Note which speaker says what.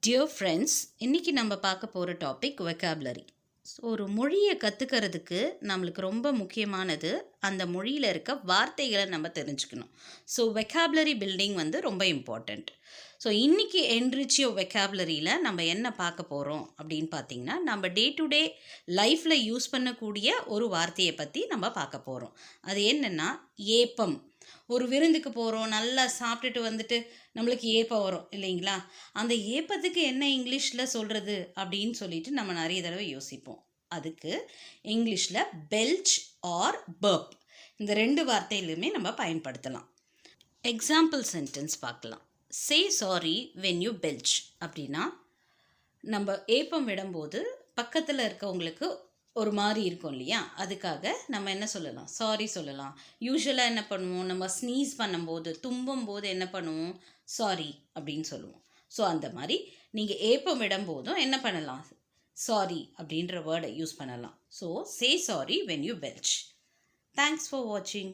Speaker 1: Dear friends, இன்றைக்கி நம்ம பார்க்க போகிற டாபிக் வெக்காபுலரி. ஸோ ஒரு மொழியை கற்றுக்கிறதுக்கு நம்மளுக்கு ரொம்ப முக்கியமானது அந்த மொழியில் இருக்க வார்த்தைகளை நம்ம தெரிஞ்சுக்கணும். ஸோ வெக்காபுலரி பில்டிங் ரொம்ப இம்பார்ட்டண்ட். ஸோ இன்றைக்கி என்ரிச் யுவர் வெக்காபுலரியில் நம்ம என்ன பார்க்க போகிறோம் அப்படின்னு பார்த்தீங்கன்னா, நம்ம டே டு டே லைஃப்பில் யூஸ் பண்ணக்கூடிய ஒரு வார்த்தையை பற்றி நம்ம பார்க்க போகிறோம். அது என்னென்னா ஏப்பம். ஒரு விருந்துக்கு போகிறோம், நல்லா சாப்பிட்டுட்டு வந்துட்டு நம்மளுக்கு ஏப்பம் வரும் இல்லைங்களா? அந்த ஏப்பத்துக்கு என்ன இங்கிலீஷில் சொல்கிறது அப்படின்னு சொல்லிட்டு நம்ம நிறைய தடவை யோசிப்போம். அதுக்கு இங்கிலீஷில் பெல்ச் ஆர் பர்ப், இந்த ரெண்டு வார்த்தையிலுமே நம்ம பயன்படுத்தலாம். எக்ஸாம்பிள் சென்டென்ஸ் பார்க்கலாம். சே சாரி வென் யூ பெல்ச் அப்படின்னா, நம்ம ஏப்பம் விடும்போது பக்கத்தில் இருக்கவங்களுக்கு ஒரு மாதிரி இருக்கும் இல்லையா? அதுக்காக நம்ம என்ன சொல்லலாம்? சாரி சொல்லலாம். யூஸ்வலாக என்ன பண்ணுவோம், நம்ம ஸ்னீஸ் பண்ணும்போது, தும்பும் போது என்ன பண்ணுவோம்? சாரி அப்படின்னு சொல்லுவோம். ஸோ அந்த மாதிரி நீங்கள் ஏப்பம் விடும்போதும் என்ன பண்ணலாம்? சாரி அப்படின்ற வேர்டை யூஸ் பண்ணலாம். So say sorry when you belch. Thanks for வாட்சிங்.